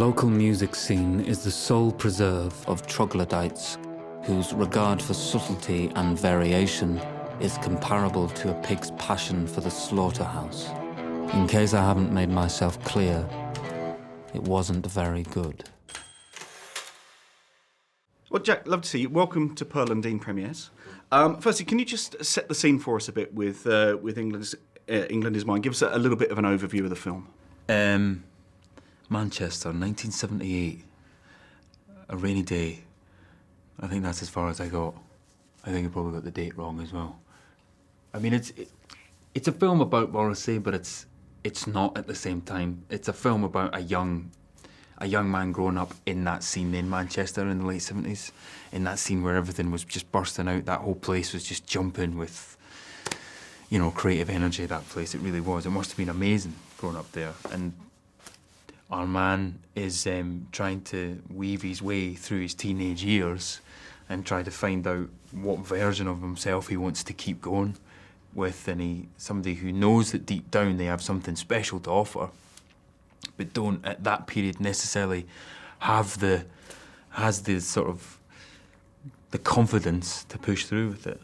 local music scene is the sole preserve of troglodytes, whose regard for subtlety and variation is comparable to a pig's passion for the slaughterhouse. In case I haven't made myself clear, it wasn't very good. Well, Jack, love to see you. Welcome to Pearl and Dean premieres. Firstly, can you just set the scene for us a bit with England is Mine? Give us a little bit of an overview of the film. Manchester, 1978. A rainy day. I think that's as far as I got. I think I probably got the date wrong as well. I mean, it's a film about Morrissey, but it's not at the same time. It's a film about a young man growing up in that scene in Manchester in the late 70s, in that scene where everything was just bursting out. That whole place was just jumping with, creative energy, that place. It really was. It must have been amazing growing up there. And our man is trying to weave his way through his teenage years and try to find out what version of himself he wants to keep going with, and somebody who knows that deep down they have something special to offer, but don't at that period necessarily has the confidence to push through with it.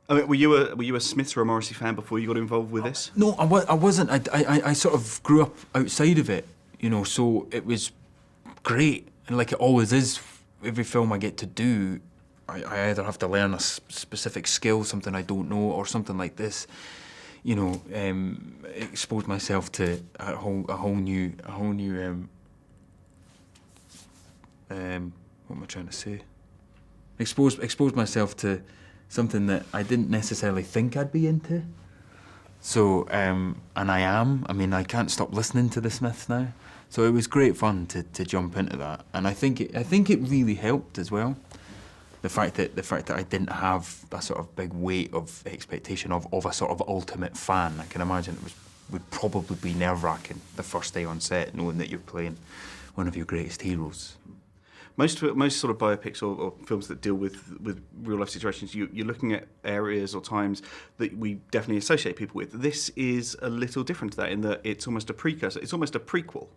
I mean, were you a Smiths or a Morrissey fan before you got involved with this? No, I wasn't. I sort of grew up outside of it, so it was great, and like it always is. Every film I get to do, I either have to learn a specific skill, something I don't know, or something like this. Expose myself to a whole new. What am I trying to say? Expose myself to something that I didn't necessarily think I'd be into. So, and I am. I mean, I can't stop listening to the Smiths now. So it was great fun to jump into that, and I think it really helped as well. The fact that I didn't have a sort of big weight of expectation of a sort of ultimate fan. I can imagine would probably be nerve-wracking the first day on set, knowing that you're playing one of your greatest heroes. Most sort of biopics or films that deal with real life situations, you're looking at areas or times that we definitely associate people with. This is a little different to that in that it's almost a precursor. It's almost a prequel,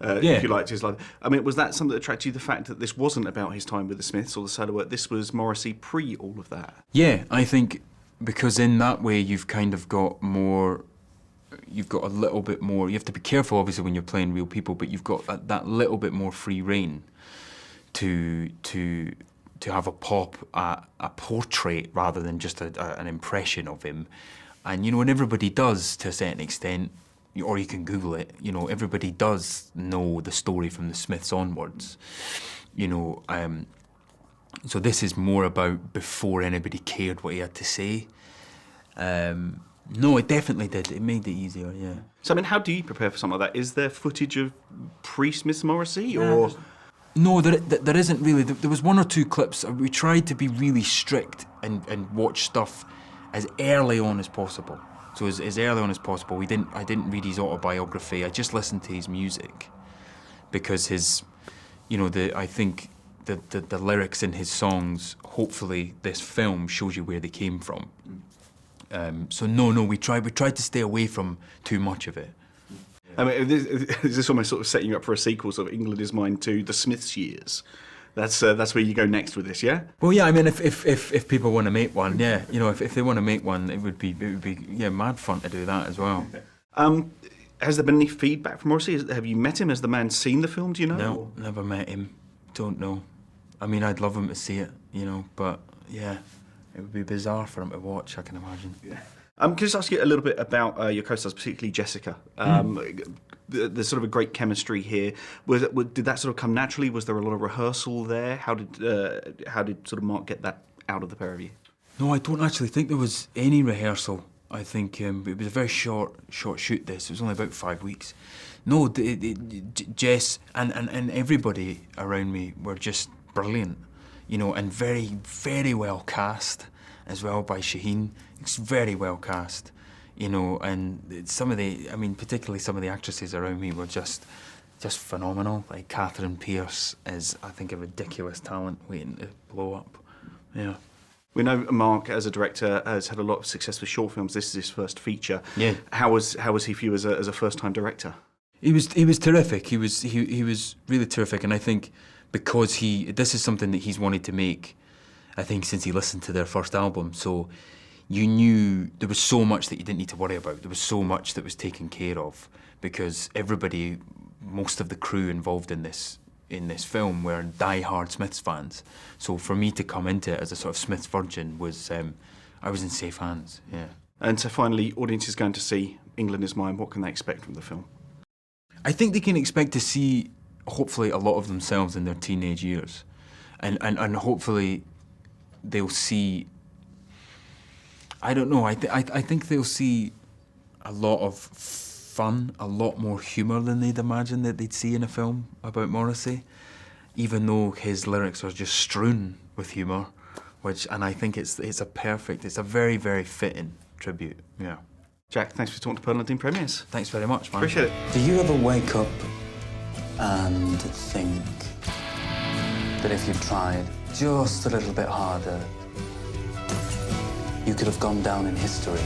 if you like, to his life. I mean, was that something that attracted you, the fact that this wasn't about his time with the Smiths or the solo work? This was Morrissey pre all of that. Yeah, I think because in that way you've kind of got more. You've got a little bit more. You have to be careful, obviously, when you're playing real people, but you've got that little bit more free rein to have a pop, a portrait rather than just an impression of him. And, and everybody does to a certain extent, or you can Google it, everybody does know the story from the Smiths onwards. So this is more about before anybody cared what he had to say. No, it definitely did. It made it easier, yeah. So, I mean, how do you prepare for something like that? Is there footage of pre-Smiths Morrissey, or...? No, there isn't really. There was one or two clips. We tried to be really strict and watch stuff as early on as possible. So as early on as possible. I didn't read his autobiography. I just listened to his music because I think the lyrics in his songs. Hopefully, this film shows you where they came from. So no, we tried to stay away from too much of it. I mean, is this almost sort of setting you up for a sequel, sort of England is Mine to the Smiths years? That's where you go next with this, yeah? Well, yeah. I mean, if people want to make one, yeah, if they want to make one, it would be mad fun to do that as well. Has there been any feedback from Morrissey? Have you met him? Has the man seen the film? Do you know? No, never met him. Don't know. I mean, I'd love him to see it, but yeah, it would be bizarre for him to watch. I can imagine. Yeah. Can I just ask you a little bit about your co-stars, particularly Jessica? There's sort of a great chemistry here. Did that sort of come naturally? Was there a lot of rehearsal there? How did sort of Mark get that out of the pair of you? No, I don't actually think there was any rehearsal. I think it was a very short shoot. It was only about 5 weeks. No, Jess and everybody around me were just brilliant, and very, very well cast as well by Shaheen. It's very well cast, and particularly some of the actresses around me were just phenomenal. Like Catherine Pierce is, I think, a ridiculous talent waiting to blow up. Yeah. We know Mark, as a director, has had a lot of success with short films. This is his first feature. Yeah. How was he for you as a first-time director? He was terrific. He was really terrific, and I think because this is something that he's wanted to make, I think since he listened to their first album. So you knew there was so much that you didn't need to worry about. There was so much that was taken care of because everybody, most of the crew involved in this film were die-hard Smiths fans. So for me to come into it as a sort of Smiths virgin was, I was in safe hands. Yeah. And so finally, audiences going to see England Is Mine. What can they expect from the film? I think they can expect to see, hopefully, a lot of themselves in their teenage years. And hopefully they'll see, I don't know, I think they'll see a lot of fun, a lot more humour than they'd imagine that they'd see in a film about Morrissey, even though his lyrics are just strewn with humour, and I think it's a very, very fitting tribute, yeah. Jack, thanks for talking to Pearl & Premiers. Thanks very much, man. Appreciate it. Do you ever wake up and think that if you tried just a little bit harder, you could have gone down in history?